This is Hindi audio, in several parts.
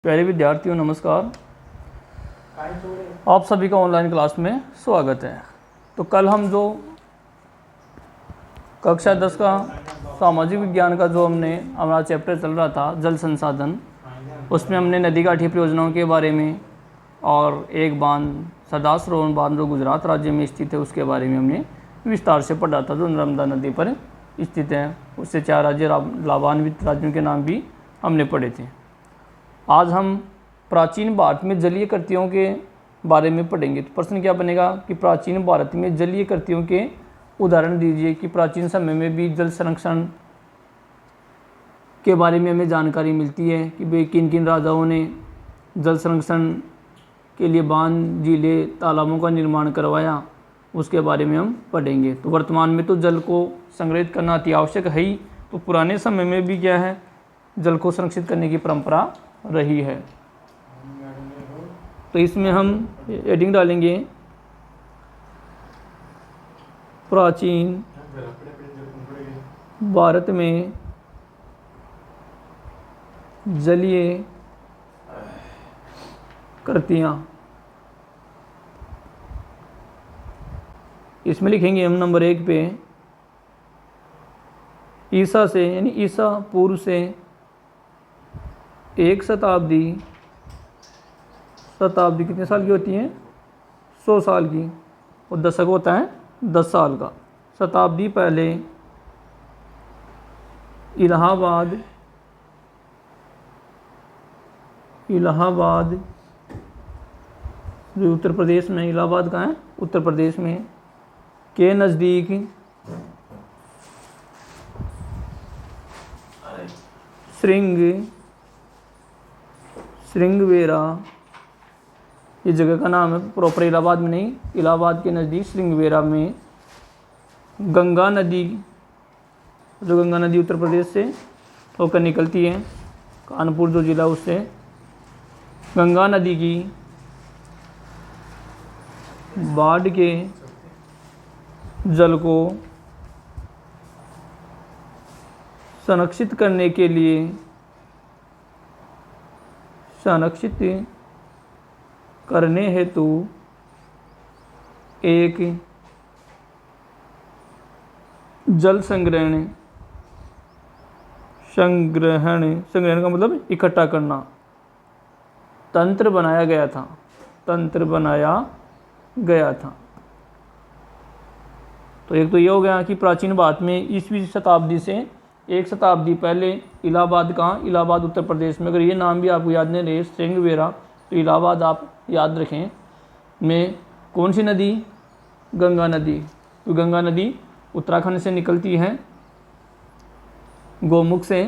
प्यारे विद्यार्थियों नमस्कार। आप सभी का ऑनलाइन क्लास में स्वागत है। तो कल हम जो कक्षा 10 का सामाजिक विज्ञान का जो हमारा चैप्टर चल रहा था जल संसाधन, उसमें हमने नदी घाटी परियोजनाओं के बारे में और एक बांध सरदार सरोवर बांध जो गुजरात राज्य में स्थित है उसके बारे में हमने विस्तार से पढ़ा था, जो नर्मदा नदी पर स्थित है। उससे 4 राज्य लाभान्वित राज्यों के नाम भी हमने पढ़े थे। आज हम प्राचीन भारत में जलीय कृतियों के बारे में पढ़ेंगे। तो प्रश्न क्या बनेगा कि प्राचीन भारत में जलीय कृतियों के उदाहरण दीजिए कि प्राचीन समय में भी जल संरक्षण के बारे में हमें जानकारी मिलती है कि वे किन किन राजाओं ने जल संरक्षण के लिए बांध, झीलें, तालाबों का निर्माण करवाया, उसके बारे में हम पढ़ेंगे। तो वर्तमान में तो जल को संग्रहित करना अति आवश्यक है ही, तो पुराने समय में भी क्या है, जल को संरक्षित करने की परंपरा रही है। तो इसमें हम हेडिंग डालेंगे प्राचीन भारत में जलीय कृतियां। इसमें लिखेंगे हम नंबर 1 पे ईसा से, यानी ईसा पूर्व से 1 शताब्दी कितने साल की होती है? 100 साल की। और दशक होता है 10 साल का। शताब्दी पहले इलाहाबाद जो उत्तर प्रदेश में, इलाहाबाद कहाँ है? उत्तर प्रदेश में के नज़दीक श्रृंगवेरा, ये जगह का नाम है, प्रॉपर इलाहाबाद में नहीं, इलाहाबाद के नज़दीक श्रृंगवेरा में गंगा नदी, जो गंगा नदी उत्तर प्रदेश से होकर निकलती है, कानपुर जो जिला उससे, गंगा नदी की बाढ़ के जल को संरक्षित करने के लिए हेतु एक जल संग्रहण का मतलब इकट्ठा करना, तंत्र बनाया गया था। तो एक तो ये हो गया कि प्राचीन भारत में ईसवीं शताब्दी से 1 शताब्दी पहले इलाहाबाद कहाँ? इलाहाबाद उत्तर प्रदेश में। अगर ये नाम भी आपको याद नहीं रहे, श्रृंगवेरा, तो इलाहाबाद आप याद रखें। में कौन सी नदी? गंगा नदी। तो गंगा नदी उत्तराखंड से निकलती है गोमुख से,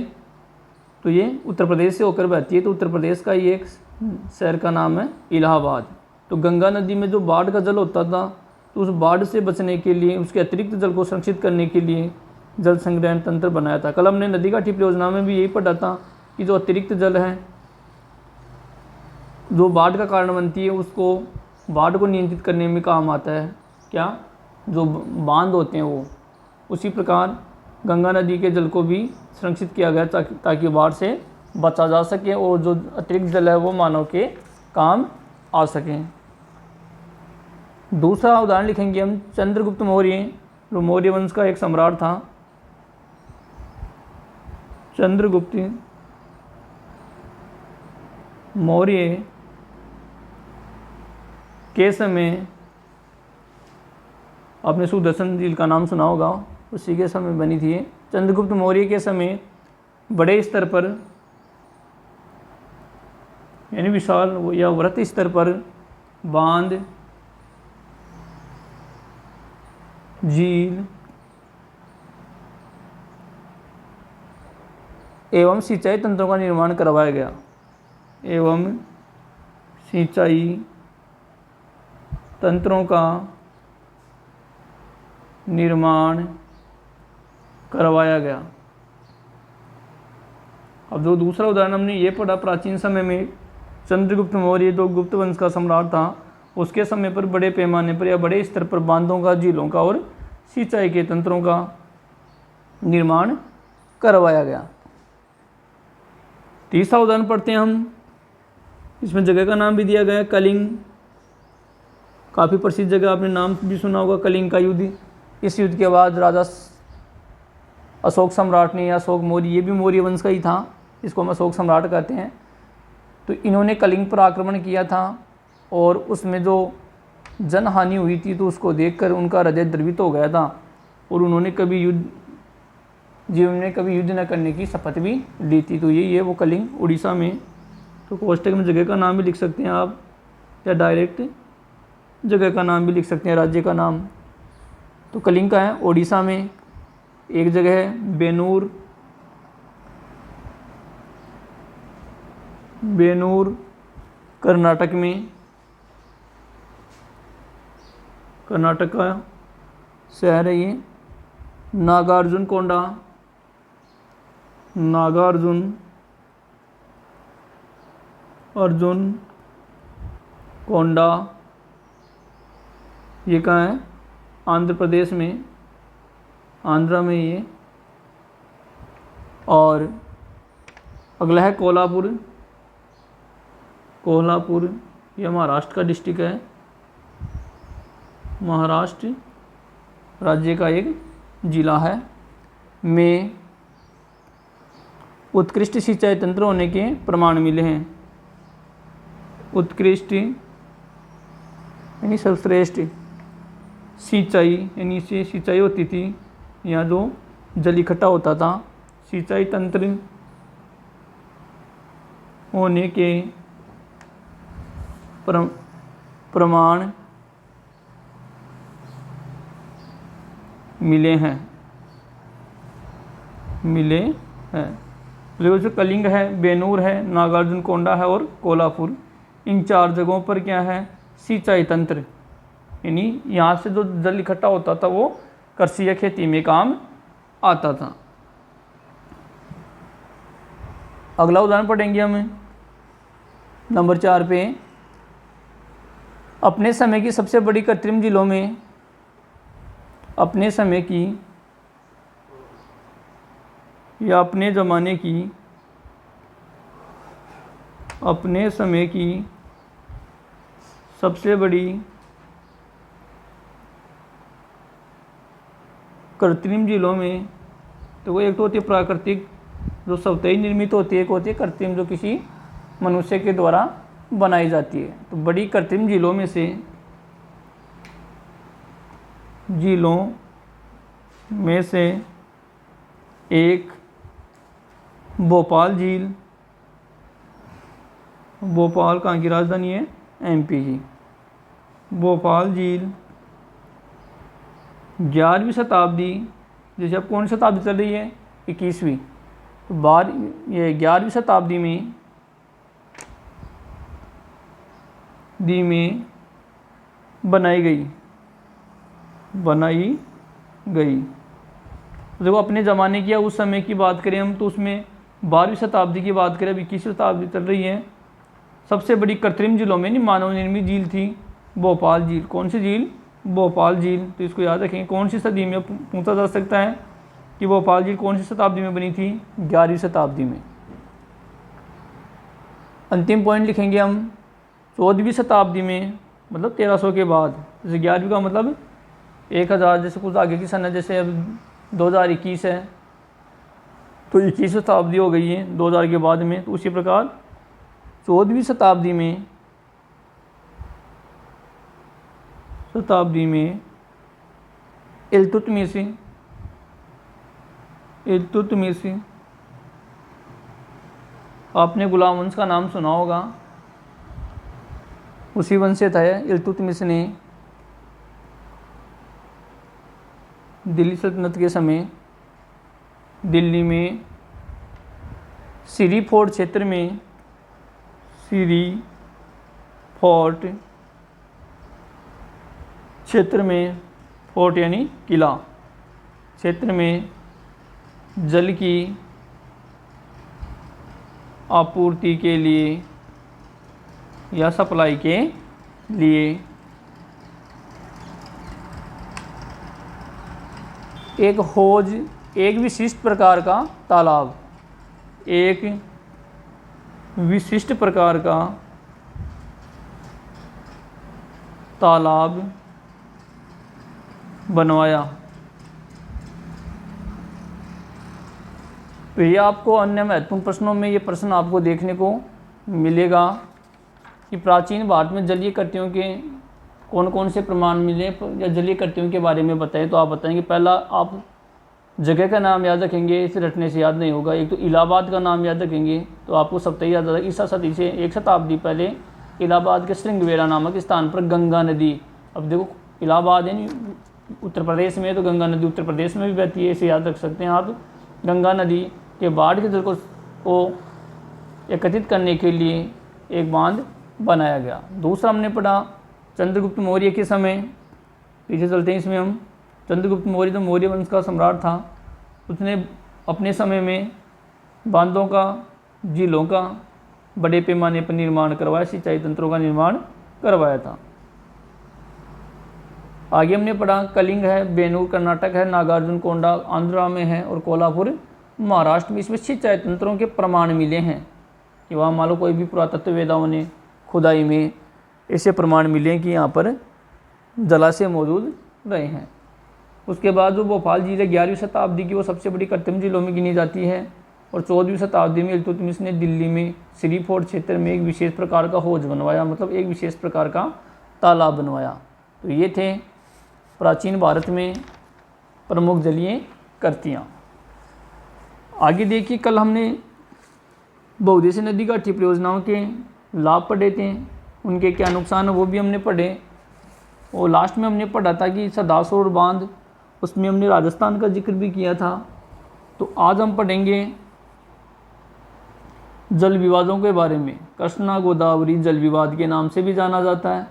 तो ये उत्तर प्रदेश से होकर बहती है। तो उत्तर प्रदेश का ये एक शहर का नाम है इलाहाबाद। तो गंगा नदी में जो बाढ़ का जल होता था, तो उस बाढ़ से बचने के लिए, उसके अतिरिक्त जल को संरक्षित करने के लिए जल संग्रहण तंत्र बनाया था। कल हमने नदी घाटी परियोजना में भी यही पढ़ा था कि जो अतिरिक्त जल है, जो बाढ़ का कारण बनती है, उसको बाढ़ को नियंत्रित करने में काम आता है। क्या? जो बांध होते हैं वो। उसी प्रकार गंगा नदी के जल को भी संरक्षित किया गया ताकि बाढ़ से बचा जा सके और जो अतिरिक्त जल है वो मानव के काम आ सकें। दूसरा उदाहरण लिखेंगे हम चंद्रगुप्त मौर्य, जो मौर्य वंश का एक सम्राट था। चंद्रगुप्त मौर्य के समय, आपने सुदर्शन झील का नाम सुना होगा, उसी के समय बनी थी। चंद्रगुप्त मौर्य के समय बड़े स्तर पर, यानी विशाल या वृहत स्तर पर बांध, झील एवं सिंचाई तंत्रों का निर्माण करवाया गया। अब जो दूसरा उदाहरण हमने ये पढ़ा, प्राचीन समय में चंद्रगुप्त मौर्य जो गुप्त वंश का सम्राट था, उसके समय पर बड़े पैमाने पर या बड़े स्तर पर बांधों का, झीलों का और सिंचाई के तंत्रों का निर्माण करवाया गया। तीसरा उदाहरण पढ़ते हैं हम इसमें जगह का नाम भी दिया गया है कलिंग, काफ़ी प्रसिद्ध जगह, आपने नाम भी सुना होगा कलिंग का युद्ध। इस युद्ध के बाद राजा अशोक सम्राट ने, या अशोक मौर्य, ये भी मौर्य वंश का ही था, इसको हम अशोक सम्राट कहते हैं, तो इन्होंने कलिंग पर आक्रमण किया था और उसमें जो जनहानि हुई थी तो उसको देखकर उनका हृदय द्रवित हो गया था और उन्होंने जीवन में कभी युद्ध न करने की शपथ भी ली थी। तो यही है वो कलिंग, उड़ीसा में। तो कोष्टक में जगह का नाम भी लिख सकते हैं आप, या डायरेक्ट जगह का नाम भी लिख सकते हैं, राज्य का नाम। तो कलिंग का है उड़ीसा में। एक जगह है बेनूर कर्नाटक में, कर्नाटक का शहर है ये। नागार्जुन कोंडा, ये कहाँ है? आंध्र प्रदेश में, आंध्रा में ये। और अगला है कोल्हापुर, ये महाराष्ट्र का डिस्ट्रिक्ट है, महाराष्ट्र राज्य का एक जिला है। में उत्कृष्ट सिंचाई तंत्र होने के प्रमाण मिले हैं। उत्कृष्ट यानी सर्वश्रेष्ठ, सिंचाई यानी इससे सिंचाई होती थी, यहाँ जो जल इकट्ठा होता था, सिंचाई तंत्र होने के प्रमाण मिले हैं। देखो जो कलिंग है, बेनूर है, नागार्जुन कोंडा है और कोल्हापुर, इन 4 जगहों पर क्या है? सिंचाई तंत्र, यानी यहाँ से जो जल इकट्ठा होता था वो कृषि या खेती में काम आता था। अगला उदाहरण पढ़ेंगे हम नंबर 4 पे। अपने समय की सबसे बड़ी कृत्रिम झीलों में, अपने समय की या अपने ज़माने की, अपने समय की सबसे बड़ी कृत्रिम झीलों में, तो वो एक तो होती है प्राकृतिक जो स्वतः निर्मित होती है, एक होती है कृत्रिम जो किसी मनुष्य के द्वारा बनाई जाती है। तो बड़ी कृत्रिम झीलों में से एक भोपाल झील, भोपाल कहाँ की राजधानी है? एमपी की। भोपाल झील 11वीं शताब्दी, जैसे अब कौन सी शताब्दी चल रही है? 21वीं। तो 11वीं शताब्दी में बनाई गई। देखो अपने ज़माने की या उस समय की बात करें हम, तो उसमें 12वीं शताब्दी की बात करें, अब 21वीं शताब्दी चल रही है। सबसे बड़ी कृत्रिम झीलों में नहीं मानव निर्मित झील थी भोपाल झील। कौन सी झील? भोपाल झील। तो इसको याद रखें, कौन सी सदी में पूछा जा सकता है कि भोपाल झील कौन सी शताब्दी में बनी थी? 11वीं शताब्दी में। अंतिम पॉइंट लिखेंगे हम 14वीं शताब्दी में, मतलब 1300 के बाद। जैसे 11वीं का मतलब 1000, जैसे कुछ आगे की सन है, जैसे अब 2021 है तो 21वीं शताब्दी हो गई है 2000 के बाद में। तो उसी प्रकार 14वीं शताब्दी में इल्तुतमिश, आपने गुलाम वंश का नाम सुना होगा, उसी वंश से था इल्तुतमिश ने दिल्ली सल्तनत के समय दिल्ली में सीरी फोर्ट क्षेत्र में, सीरी फोर्ट क्षेत्र में, फोर्ट यानी किला, क्षेत्र में जल की आपूर्ति के लिए या सप्लाई के लिए एक हौज, एक विशिष्ट प्रकार का तालाब, एक विशिष्ट प्रकार का तालाब बनवाया। तो ये आपको अन्य महत्वपूर्ण प्रश्नों में ये प्रश्न आपको देखने को मिलेगा कि प्राचीन भारत में जलीय कृतियों के कौन कौन से प्रमाण मिले या जलीय कृतियों के बारे में बताएं। तो आप बताएंगे, पहला आप जगह का नाम याद रखेंगे, इसे रटने से याद नहीं होगा। एक तो इलाहाबाद का नाम याद रखेंगे तो आपको सप्तही याद आता है। ईसा सदी से 1 शताब्दी पहले इलाहाबाद के श्रृंगवेरा नामक स्थान पर गंगा नदी, अब देखो इलाहाबाद है उत्तर प्रदेश में, तो गंगा नदी उत्तर प्रदेश में भी बहती है, इसे याद रख सकते हैं आप। गंगा नदी के बाढ़ के जल को एकत्रित करने के लिए एक बांध बनाया गया। दूसरा हमने पढ़ा चंद्रगुप्त मौर्य के समय, पीछे चलते हैं इसमें हम। चंद्रगुप्त मौर्य तो मौर्य वंश का सम्राट था, उसने अपने समय में बांधों का, झीलों का बड़े पैमाने पर निर्माण करवाया, सिंचाई तंत्रों का निर्माण करवाया था। आगे हमने पढ़ा कलिंग है, बेनूर कर्नाटक है, नागार्जुन कोंडा आंध्रा में है और कोल्हापुर महाराष्ट्र में। इसमें सिंचाई तंत्रों के प्रमाण मिले हैं कि वहाँ मान लो कोई भी पुरातत्ववेदाओं ने खुदाई में ऐसे प्रमाण मिले कि यहाँ पर जलाशय मौजूद रहे हैं। उसके बाद जो भोपाल झील है 11वीं शताब्दी की, वो सबसे बड़ी कृत्रिम झीलों में गिनी जाती है। और 14वीं शताब्दी में इल्तुतमिश ने दिल्ली में श्री फोर्ट क्षेत्र में एक विशेष प्रकार का हौज बनवाया, मतलब एक विशेष प्रकार का तालाब बनवाया। तो ये थे प्राचीन भारत में प्रमुख जलीय कृतियाँ। आगे देखिए, कल हमने बहुउद्देशीय नदी घाटी परियोजनाओं के लाभ पढ़े थे, उनके क्या नुकसान है वो भी हमने पढ़े। और लास्ट में हमने पढ़ा था कि सरदासरोवर बांध, उसमें हमने राजस्थान का जिक्र भी किया था। तो आज हम पढ़ेंगे जल विवादों के बारे में। कृष्णा गोदावरी जल विवाद के नाम से भी जाना जाता है।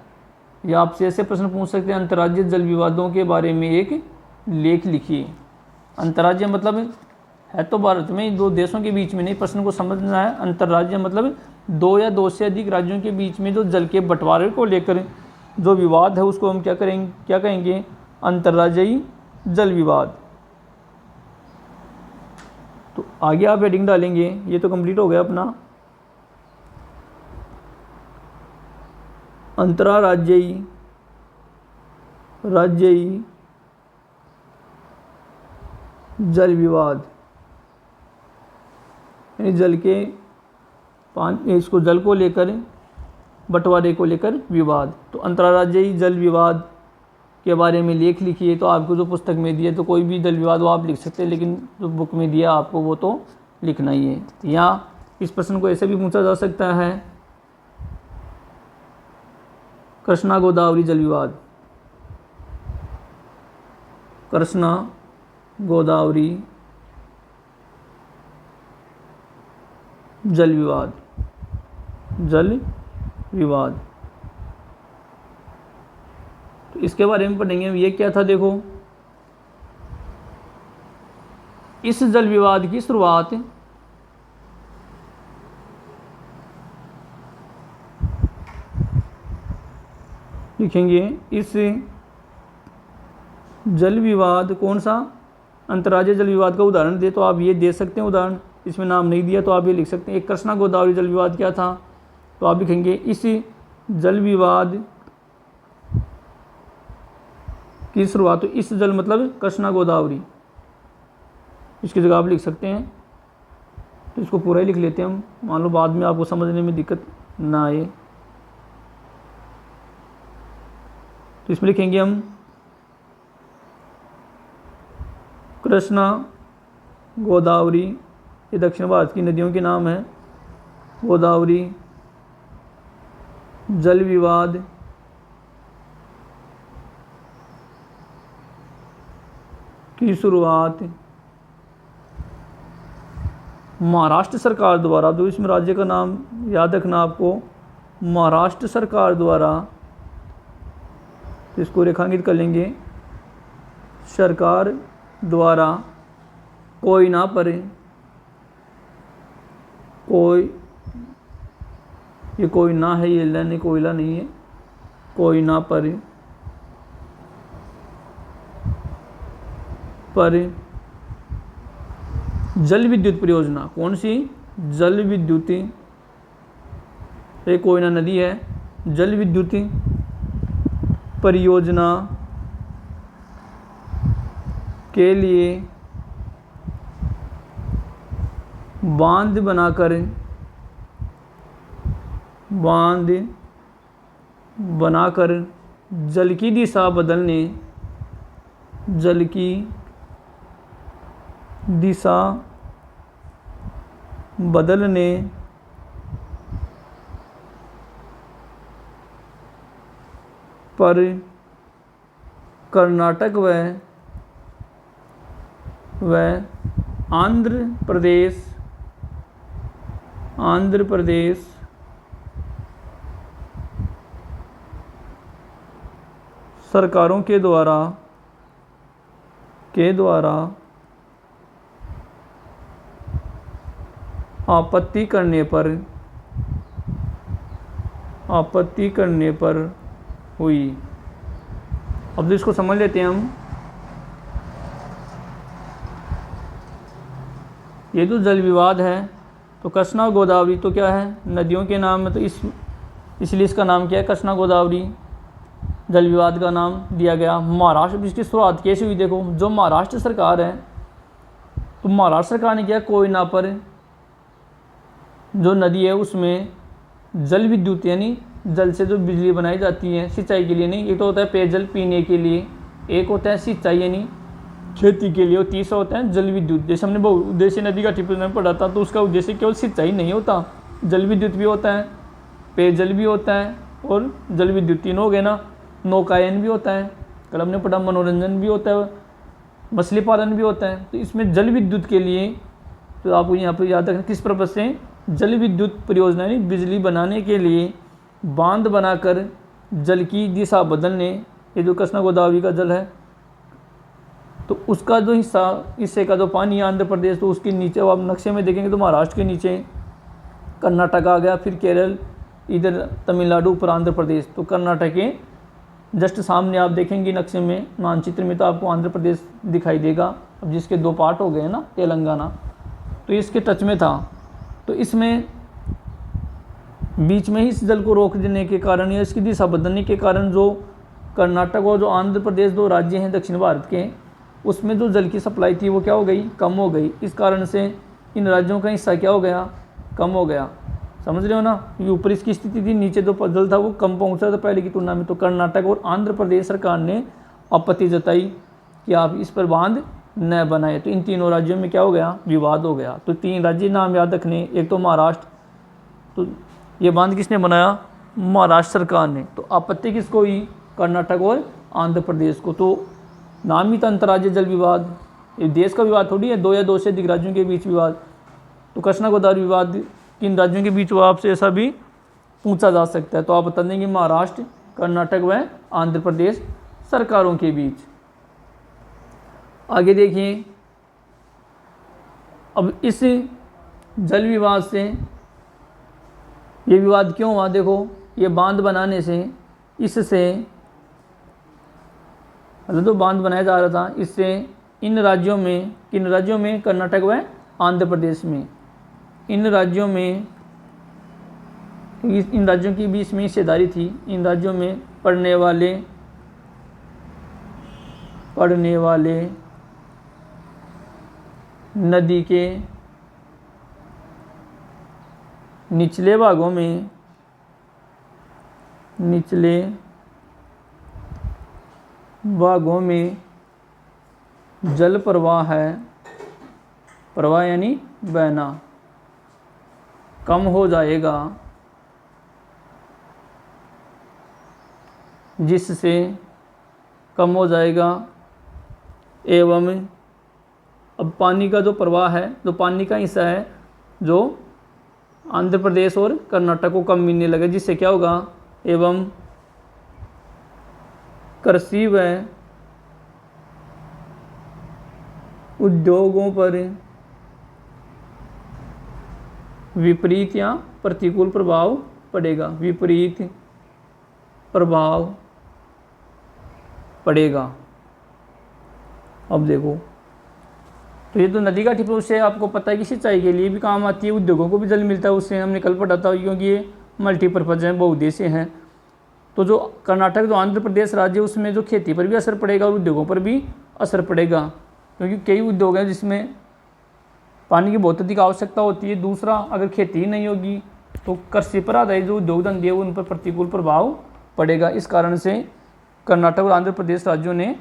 या आपसे ऐसे प्रश्न पूछ सकते हैं, अंतर्राज्यीय जल विवादों के बारे में एक लेख लिखिए। अंतर्राज्यीय मतलब है तो भारत में दो देशों के बीच में नहीं, प्रश्न को समझना है। अंतर्राज्यीय मतलब 2 या 2 से अधिक राज्यों के बीच में जो जल के बंटवारे को लेकर जो विवाद है उसको हम क्या कहेंगे, अंतर्राज्यीय जल विवाद। तो आगे आप हेडिंग डालेंगे, ये तो कंप्लीट हो गया अपना अंतर्राज्यीय जल विवाद, यानी जल के इसको जल को लेकर बंटवारे को लेकर विवाद। तो अंतर्राज्यीय जल विवाद के बारे में लेख लिखिए। तो आपको जो पुस्तक में दिया तो कोई भी जल विवाद वो आप लिख सकते हैं, लेकिन जो बुक में दिया आपको वो तो लिखना ही है। या इस प्रश्न को ऐसे भी पूछा जा सकता है, कृष्णा गोदावरी जल विवाद, कृष्णा गोदावरी जल विवाद। तो इसके बारे में पढ़ेंगे हम। ये क्या था, देखो इस जल विवाद की शुरुआत लिखेंगे। इस जल विवाद कौन सा, अंतर्राज्यीय जल विवाद का उदाहरण दे तो आप ये दे सकते हैं उदाहरण, इसमें नाम नहीं दिया तो आप ये लिख सकते हैं। एक कृष्णा गोदावरी जल विवाद क्या था, तो आप लिखेंगे इस जल विवाद की शुरुआत। तो इस जल मतलब कृष्णा गोदावरी, इसकी जगह आप लिख सकते हैं। तो इसको पूरा ही लिख लेते हैं हम, मान लो बाद में आपको समझने में दिक्कत ना आए। तो इसमें लिखेंगे हम कृष्णा गोदावरी, ये दक्षिण भारत की नदियों के नाम है। गोदावरी जल विवाद की शुरुआत महाराष्ट्र सरकार द्वारा, तो इसमें राज्य का नाम याद रखना आपको, महाराष्ट्र सरकार द्वारा, तो इसको रेखांकित कर लेंगे, सरकार द्वारा कोयना पर, ये कोयना है, ये नहीं कोयला नहीं है, कोयना पर जल विद्युत परियोजना। कौन सी, जल विद्युत, एक कोयना नदी है, जल विद्युत परियोजना के लिए बांध बनाकर जल की दिशा बदलने पर कर्नाटक व आंध्र प्रदेश सरकारों के द्वारा आपत्ति करने पर हुई। अब तो इसको समझ लेते हैं हम। ये जो जल विवाद है, तो कृष्णा गोदावरी तो क्या है, नदियों के नाम में, तो इसलिए इसका नाम क्या है, कृष्णा गोदावरी जल विवाद का नाम दिया गया। महाराष्ट्र, इसकी शुरुआत कैसे हुई, देखो जो महाराष्ट्र सरकार है, तो महाराष्ट्र सरकार ने किया, कोयना पर जो नदी है उसमें जल विद्युत यानी जल से जो बिजली बनाई जाती है सिंचाई के लिए, नहीं, एक तो होता है पेयजल पीने के लिए, एक होता है सिंचाई यानी खेती के लिए, और तीसरा होता है जल विद्युत। जैसे हमने बहुउद्देशीय नदी का टिप्पणी में पढ़ा था, तो उसका उद्देश्य केवल सिंचाई नहीं होता, जल विद्युत भी होता है, पेयजल भी होता है और जल विद्युत, तीनों हो गए ना। नौकायन भी होता है, कल हमने पढ़ा, मनोरंजन भी होता है, मछली पालन भी होता है। तो इसमें जल विद्युत के लिए, तो आपको यहाँ पर याद रखना किस पर्पज़ से, जल विद्युत परियोजना यानी बिजली बनाने के लिए बांध बनाकर जल की दिशा बदलने, ये जो कृष्णा गोदावरी का जल है, तो उसका जो हिस्से का जो पानी है आंध्र प्रदेश, तो उसके नीचे आप नक्शे में देखेंगे तो महाराष्ट्र के नीचे कर्नाटक आ गया, फिर केरल, इधर तमिलनाडु, ऊपर आंध्र प्रदेश। तो कर्नाटक के जस्ट सामने आप देखेंगे नक्शे में, मानचित्र में, तो आपको आंध्र प्रदेश दिखाई देगा। अब जिसके दो पार्ट हो गए ना, तेलंगाना, तो इसके टच में था। तो इसमें बीच में ही इस जल को रोक देने के कारण या इसकी दिशा बदलने के कारण जो कर्नाटक और जो आंध्र प्रदेश, दो राज्य हैं दक्षिण भारत के, उसमें जो जल की सप्लाई थी वो क्या हो गई, कम हो गई। इस कारण से इन राज्यों का हिस्सा क्या हो गया, कम हो गया। समझ रहे हो ना, ये ऊपर इसकी स्थिति थी, नीचे जो जल था वो कम पहुंचा था पहले की तुलना में। तो कर्नाटक और आंध्र प्रदेश सरकार ने आपत्ति जताई कि आप इस पर बांध न बनाए। तो इन तीनों राज्यों में क्या हो गया, विवाद हो गया। तो तीन राज्य नाम याद रखने, एक तो महाराष्ट्र, तो ये बांध किसने बनाया, महाराष्ट्र सरकार ने। तो आपत्ति किसको हुई, कर्नाटक और आंध्र प्रदेश को। तो नाम ही था अंतर्राज्यीय जल विवाद, ये देश का विवाद थोड़ी है, दो या दो से अधिक राज्यों के बीच विवाद। तो कृष्णा गोदावरी विवाद किन राज्यों के बीच हुआ, आपसे ऐसा भी पूछा जा सकता है। तो आप बता देंगे महाराष्ट्र, कर्नाटक व आंध्र प्रदेश सरकारों के बीच। आगे देखिए, अब इस जल विवाद से, ये विवाद क्यों हुआ, देखो ये बांध बनाने से, इससे मतलब तो बांध बनाया जा रहा था, इससे इन राज्यों में, किन राज्यों में, कर्नाटक व आंध्र प्रदेश में, इन राज्यों की बीच में हिस्सेदारी थी। इन राज्यों में पड़ने वाले नदी के निचले भागों में जल प्रवाह यानी बहना कम हो जाएगा, जिससे कम हो जाएगा। एवं अब पानी का जो प्रवाह है, जो पानी का हिस्सा है, जो आंध्र प्रदेश और कर्नाटक को कम मिलने लगे, जिससे क्या होगा, एवं कृषि व उद्योगों पर विपरीत या प्रतिकूल प्रभाव पड़ेगा, विपरीत प्रभाव पड़ेगा। अब देखो, तो ये तो नदी का टिप, उससे आपको पता है कि सिंचाई के लिए भी काम आती है, उद्योगों को भी जल मिलता है उससे, हमने कल पढ़ा था, क्योंकि ये मल्टीपर्पज़ है, बहुउद्देशीय है। तो जो कर्नाटक जो आंध्र प्रदेश राज्य है उसमें जो खेती पर भी असर पड़ेगा और उद्योगों पर भी असर पड़ेगा, क्योंकि कई उद्योग हैं जिसमें पानी की बहुत अधिक आवश्यकता होती है। दूसरा, अगर खेती ही नहीं होगी तो कृषि पर आधारित जो उद्योग धंधे हैं उन पर प्रतिकूल प्रभाव पड़ेगा। इस कारण से कर्नाटक और आंध्र प्रदेश राज्यों ने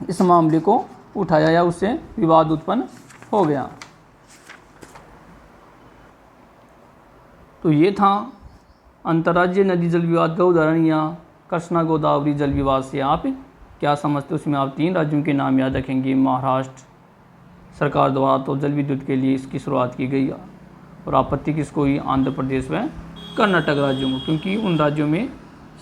इस मामले को उठाया या उससे विवाद उत्पन्न हो गया। तो ये था अंतर्राज्यीय नदी जल विवाद का उदाहरण, या कृष्णा गोदावरी जल विवाद से आप क्या समझते हो। उसमें आप 3 राज्यों के नाम याद रखेंगे। महाराष्ट्र सरकार द्वारा तो जल विद्युत के लिए इसकी शुरुआत की गई और आपत्ति किसको हुई, आंध्र प्रदेश व कर्नाटक राज्यों को, क्योंकि उन राज्यों में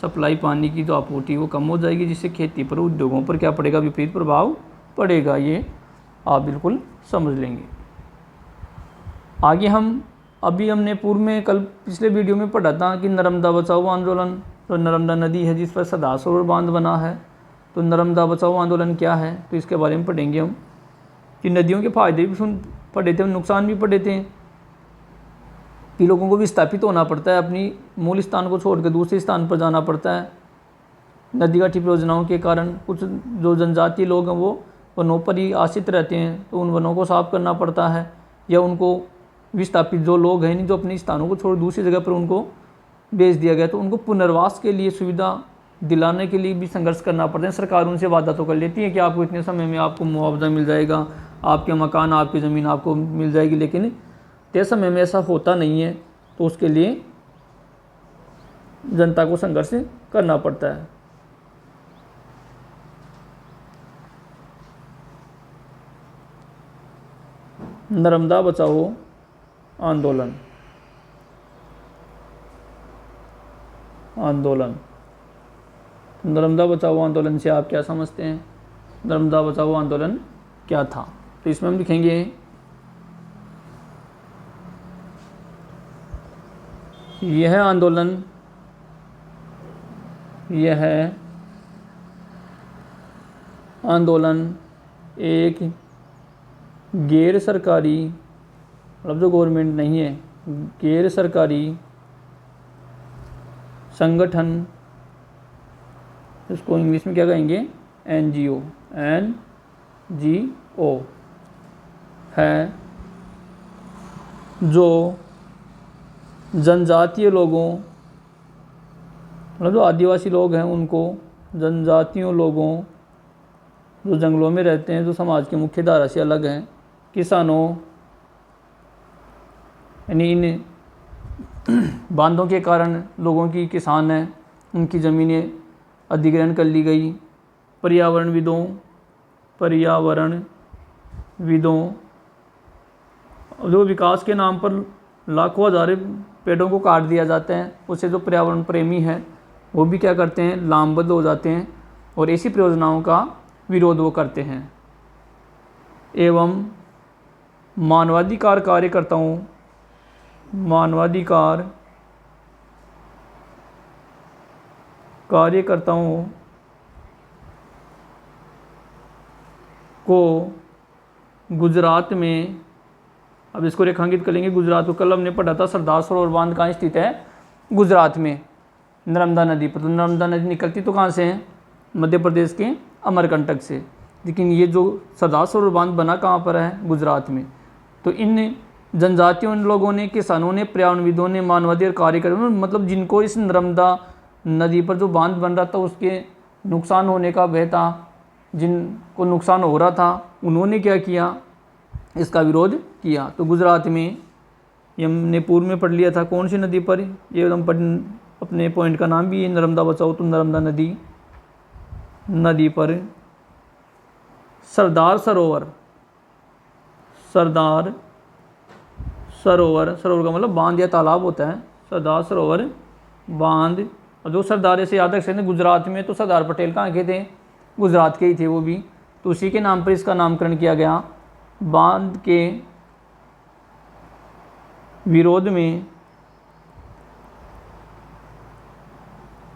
सप्लाई पानी की जो आपूर्ति वो कम हो जाएगी, जिससे खेती पर उद्योगों पर क्या पड़ेगा, विपरीत प्रभाव पड़ेगा। ये आप बिल्कुल समझ लेंगे। आगे अभी हमने पूर्व में कल पिछले वीडियो में पढ़ा था कि नर्मदा बचाओ आंदोलन, तो नर्मदा नदी है जिस पर सरदार सरोवर बांध बना है, तो नर्मदा बचाओ आंदोलन क्या है, तो इसके बारे में पढ़ेंगे हम कि नदियों के फायदे भी पढ़े थे, नुकसान भी पढ़े थे कि लोगों को विस्थापित होना पड़ता है, अपनी मूल स्थान को छोड़कर दूसरे स्थान पर जाना पड़ता है। नदी घाटी परियोजनाओं के कारण कुछ जो जनजातीय लोग हैं वो वनों पर ही आश्रित रहते हैं, तो उन वनों को साफ करना पड़ता है, या उनको विस्थापित जो लोग हैं जो अपने स्थानों को छोड़ दूसरी जगह पर उनको भेज दिया गया, तो उनको पुनर्वास के लिए सुविधा दिलाने के लिए भी संघर्ष करना पड़ता है। सरकार उनसे वादा तो कर लेती है कि आपको इतने समय में आपको मुआवजा मिल जाएगा, आपके मकान आपकी ज़मीन आपको मिल जाएगी, लेकिन तय समय में ऐसा होता नहीं है, तो उसके लिए जनता को संघर्ष करना पड़ता है। नर्मदा बचाओ आंदोलन नर्मदा बचाओ आंदोलन से आप क्या समझते हैं, नर्मदा बचाओ आंदोलन क्या था, तो इसमें हम लिखेंगे यह आंदोलन एक गैर सरकारी, मतलब जो गवर्नमेंट नहीं है, गैर सरकारी संगठन, इसको इंग्लिश में क्या कहेंगे, NGO है, जो जनजातीय लोगों, मतलब जो आदिवासी लोग हैं उनको, जनजातियों लोगों जो जंगलों में रहते हैं, जो समाज की मुख्य धारा से अलग हैं, किसानों, यानी इन बांधों के कारण लोगों की किसान हैं उनकी ज़मीनें अधिग्रहण कर ली गई, पर्यावरणविदों जो विकास के नाम पर लाखों हज़ारों पेड़ों को काट दिया जाता है, उससे जो पर्यावरण प्रेमी हैं वो भी क्या करते हैं, लामबद्ध हो जाते हैं और ऐसी परियोजनाओं का विरोध वो करते हैं। एवं मानवाधिकार कार्यकर्ताओं को गुजरात में, अब इसको रेखांकित कर लेंगे, गुजरात को कल हमने पढ़ा था सरदार सरोवर बांध कहाँ स्थित है, गुजरात में, नर्मदा नदी पर। तो नर्मदा नदी निकलती तो कहाँ से है, मध्य प्रदेश के अमरकंटक से, लेकिन ये जो सरदार सरोवर बांध बना कहाँ पर है, गुजरात में। तो इन जनजातियों लोगों ने, किसानों ने, पर्यावरणविदों ने, मानवाधिकार कार्यकर्ताओं, मतलब जिनको इस नर्मदा नदी पर जो बांध बन रहा था उसके नुकसान होने का भय था, जिनको नुकसान हो रहा था, उन्होंने क्या किया, इसका विरोध किया। तो गुजरात में, ये हमने पूर्व में पढ़ लिया था, कौन सी नदी पर, ये हम अपने पॉइंट का नाम भी है, नर्मदा बचाओ, तो नर्मदा नदी पर सरदार सरोवर का मतलब बांध या तालाब होता है, सरदार सरोवर बांध। और जो सरदार ऐसे याद रख सकते हैं, गुजरात में तो सरदार पटेल कहाँ के थे, गुजरात के ही थे वो भी, तो उसी के नाम पर इसका नामकरण किया गया। बांध के विरोध में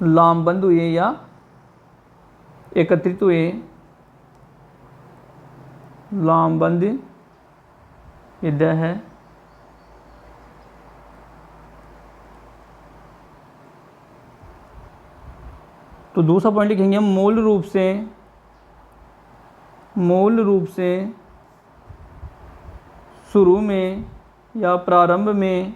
लामबंद हुए या एकत्रित हुए लामबंद विद्या है तो दूसरा पॉइंट लिखेंगे हम, मूल रूप से शुरू में या प्रारंभ में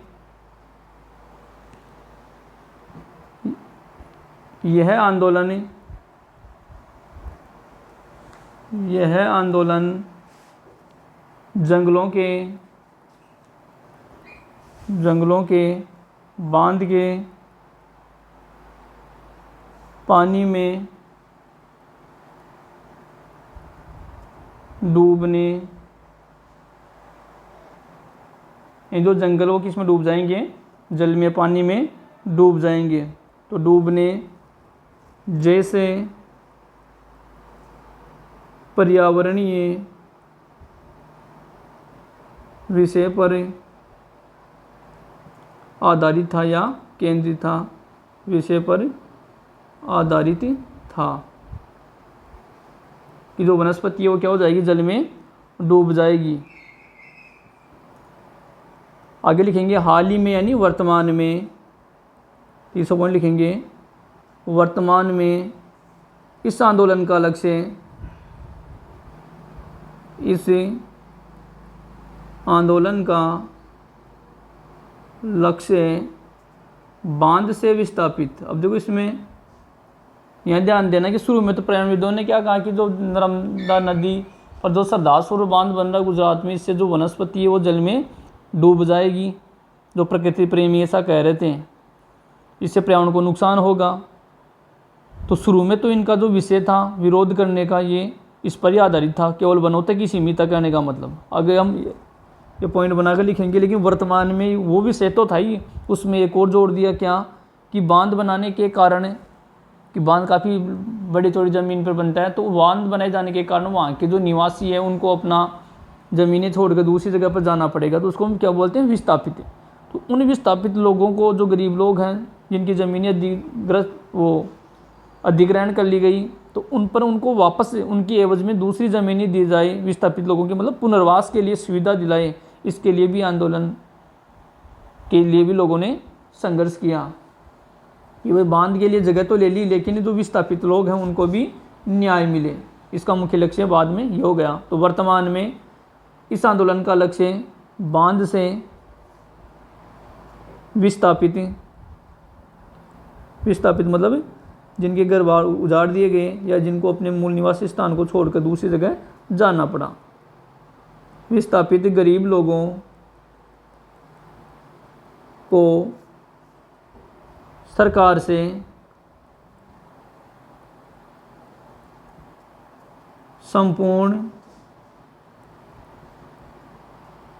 यह आंदोलन जंगलों के बांध के पानी में डूबने, ये जो जंगल वो किस में डूब जाएंगे, जल में, पानी में डूब जाएंगे। तो डूबने जैसे पर्यावरणीय विषय पर आधारित था या केंद्रित था, विषय पर आधारित था, कि जो वनस्पति है वो क्या हो जाएगी, जल में डूब जाएगी। आगे लिखेंगे हाल ही में यानी वर्तमान में, तीसरा पॉइंट लिखेंगे वर्तमान में इस आंदोलन का लक्ष्य, इस आंदोलन का लक्ष्य बांध से विस्थापित। अब देखो इसमें यहाँ ध्यान देना कि शुरू में तो पर्यावरणविदों ने क्या कहा कि जो नर्मदा नदी और जो सरदार बांध बन रहा है गुजरात में, इससे जो वनस्पति है वो जल में डूब जाएगी। जो प्रकृति प्रेमी ऐसा कह रहे थे, इससे पर्यावरण को नुकसान होगा। तो शुरू में तो इनका जो विषय था विरोध करने का, ये इस पर ही आधारित था, केवल वनों तक ही सीमित करने का मतलब। आगे हम ये पॉइंट बनाकर लिखेंगे, लेकिन वर्तमान में वो विषय तो था ही, उसमें एक और जोड़ दिया क्या, कि बांध बनाने के कारण, कि बांध काफ़ी बड़ी चौड़ी ज़मीन पर बनता है, तो बांध बनाए जाने के कारण वहाँ के जो निवासी है उनको अपना ज़मीनें छोड़कर दूसरी जगह पर जाना पड़ेगा। तो उसको हम क्या बोलते हैं, विस्थापित। तो उन विस्थापित लोगों को, जो गरीब लोग हैं जिनकी ज़मीनें अधिग्रहण कर ली गई, तो उन पर उनको वापस उनकी एवज में दूसरी ज़मीनें दी जाए, विस्थापित लोगों के मतलब पुनर्वास के लिए सुविधा दिलाए। इसके लिए भी आंदोलन के लिए भी लोगों ने संघर्ष किया कि वह बांध के लिए जगह तो ले ली, लेकिन जो विस्थापित लोग हैं उनको भी न्याय मिले। इसका मुख्य लक्ष्य बाद में ये हो गया। तो वर्तमान में इस आंदोलन का लक्ष्य बांध से विस्थापित मतलब जिनके घर बार उजाड़ दिए गए या जिनको अपने मूल निवासी स्थान को छोड़कर दूसरी जगह जाना पड़ा, विस्थापित गरीब लोगों को सरकार से संपूर्ण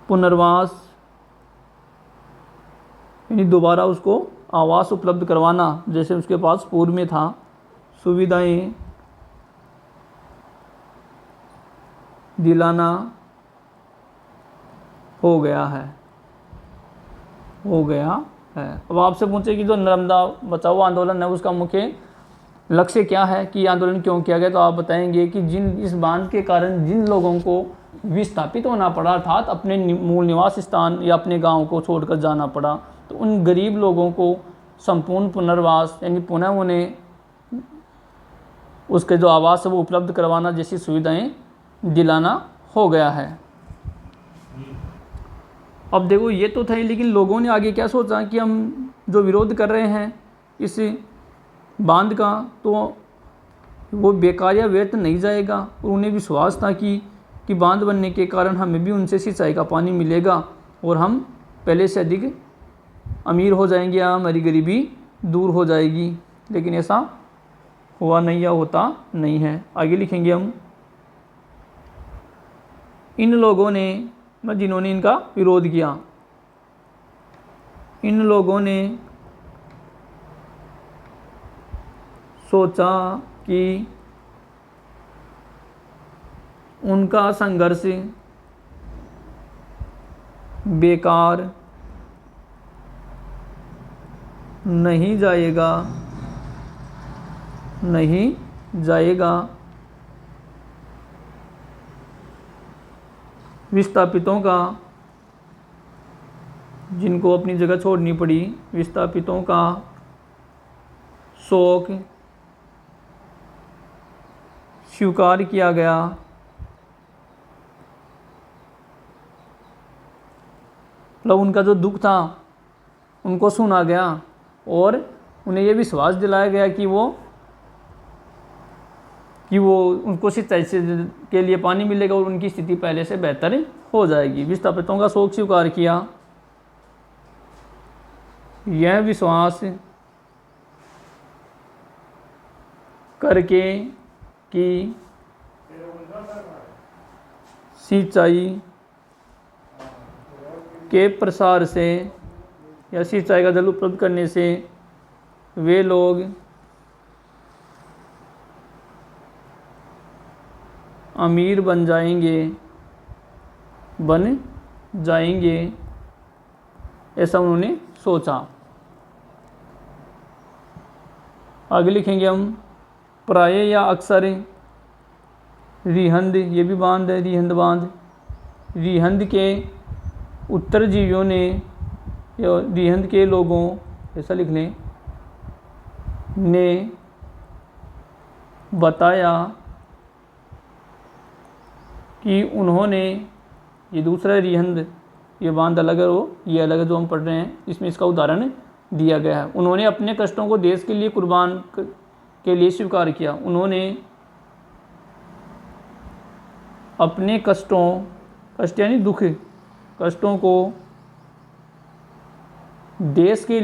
पुनर्वास यानी दोबारा उसको आवास उपलब्ध करवाना, जैसे उसके पास पूर्व में था, सुविधाएं दिलाना हो गया है। अब आपसे पूछे कि जो नर्मदा बचाओ आंदोलन है उसका मुख्य लक्ष्य क्या है, कि आंदोलन क्यों किया गया, तो आप बताएंगे कि इस बांध के कारण जिन लोगों को विस्थापित होना पड़ा, अर्थात अपने मूल निवास स्थान या अपने गांव को छोड़कर जाना पड़ा, तो उन गरीब लोगों को संपूर्ण पुनर्वास यानी पुनः उन्हें उसके जो आवास है वो उपलब्ध करवाना जैसी सुविधाएं दिलाना हो गया है। अब देखो ये तो था ही, लेकिन लोगों ने आगे क्या सोचा कि हम जो विरोध कर रहे हैं इस बांध का, तो वो बेकार या व्यर्थ नहीं जाएगा। और उन्हें विश्वास था कि बांध बनने के कारण हमें भी उनसे सिंचाई का पानी मिलेगा और हम पहले से अधिक अमीर हो जाएंगे या हमारी गरीबी दूर हो जाएगी। लेकिन ऐसा हुआ नहीं या होता नहीं है। आगे लिखेंगे हम, इन लोगों ने जिन्होंने इनका विरोध किया, इन लोगों ने सोचा कि उनका संघर्ष बेकार नहीं जाएगा। विस्थापितों का, जिनको अपनी जगह छोड़नी पड़ी, विस्थापितों का शोक स्वीकार किया गया। मतलब उनका जो दुख था उनको सुना गया और उन्हें ये विश्वास दिलाया गया कि वो उनको सिंचाई के लिए पानी मिलेगा और उनकी स्थिति पहले से बेहतर हो जाएगी। विस्थापितों का शोक स्वीकार किया। यह विश्वास करके कि सिंचाई के प्रसार से या सिंचाई का जल उपलब्ध करने से वे लोग अमीर बन जाएंगे ऐसा उन्होंने सोचा। आगे लिखेंगे हम, प्राय या अक्सर रिहंद, ये भी बांध है, रिहंद बांध, रिहंद के उत्तरजीवियों ने या रिहंद के लोगों, ऐसा लिख लें, ने बताया कि उन्होंने, ये दूसरा रिहंद, ये बांध अलग है, वो ये अलग है जो हम पढ़ रहे हैं, इसमें इसका उदाहरण दिया गया है। उन्होंने अपने कष्टों को देश के लिए कुर्बान के लिए स्वीकार किया। उन्होंने अपने कष्ट यानी दुख, कष्टों को देश के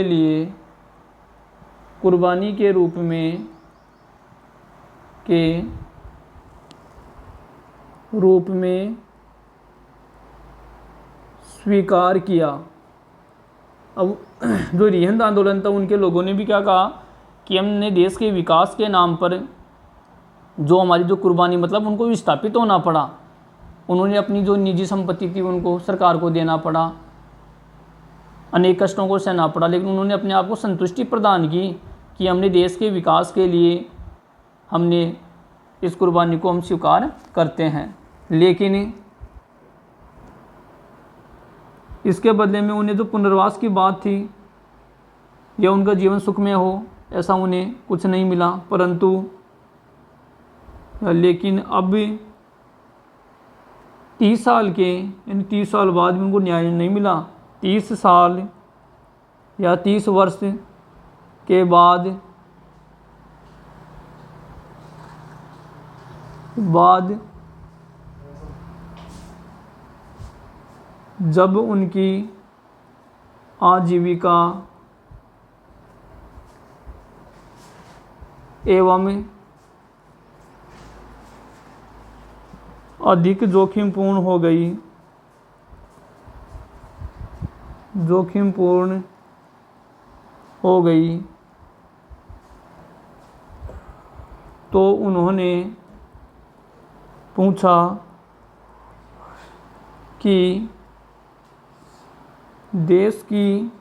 लिए कुर्बानी के रूप में स्वीकार किया। अब जो रिहंद आंदोलन था उनके लोगों ने भी क्या कहा कि हमने देश के विकास के नाम पर जो हमारी जो कुर्बानी, मतलब उनको विस्थापित होना पड़ा, उन्होंने अपनी जो निजी संपत्ति थी उनको सरकार को देना पड़ा, अनेक कष्टों को सहना पड़ा, लेकिन उन्होंने अपने आप को संतुष्टि प्रदान की कि हमने देश के विकास के लिए हमने इस कुर्बानी को हम स्वीकार करते हैं। लेकिन इसके बदले में उन्हें जो पुनर्वास की बात थी या उनका जीवन सुखमय हो, ऐसा उन्हें कुछ नहीं मिला। परंतु लेकिन अब 30 साल के, यानी 30 साल बाद भी उनको न्याय नहीं मिला। 30 साल या 30 वर्ष के बाद जब उनकी आजीविका एवं अधिक जोखिमपूर्ण हो गई तो उन्होंने पूछा कि देश की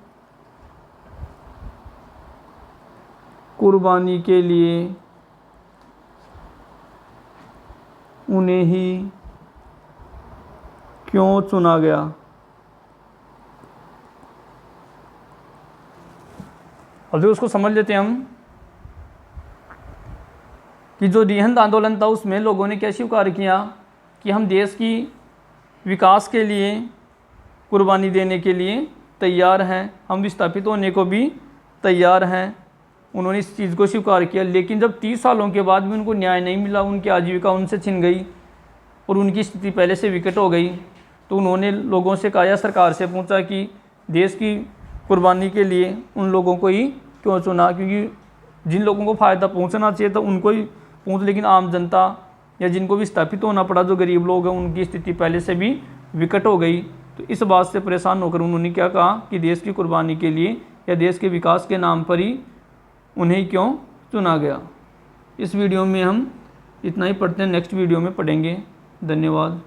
कुर्बानी के लिए उन्हें ही क्यों चुना गया। अब जो उसको समझ लेते हैं हम कि जो रिहंद आंदोलन था उसमें लोगों ने क्या स्वीकार किया कि हम देश की विकास के लिए कुर्बानी देने के लिए तैयार हैं, हम विस्थापित होने को भी तैयार हैं। उन्होंने इस चीज़ को स्वीकार किया। लेकिन जब 30 सालों के बाद भी उनको न्याय नहीं मिला, उनकी आजीविका उनसे छिन गई और उनकी स्थिति पहले से विकट हो गई, तो उन्होंने लोगों से कहा या सरकार से पूछा कि देश की कुर्बानी के लिए उन लोगों को ही क्यों चुना, क्योंकि जिन लोगों को फ़ायदा पहुंचना चाहिए था उनको ही पहुंच, लेकिन आम जनता या जिनको विस्थापित होना पड़ा, जो गरीब लोग हैं, उनकी स्थिति पहले से भी विकट हो गई। तो इस बात से परेशान होकर उन्होंने क्या कहा कि देश की कुर्बानी के लिए या देश के विकास के नाम पर ही उन्हें क्यों चुना गया। इस वीडियो में हम इतना ही पढ़ते हैं, नेक्स्ट वीडियो में पढ़ेंगे। धन्यवाद।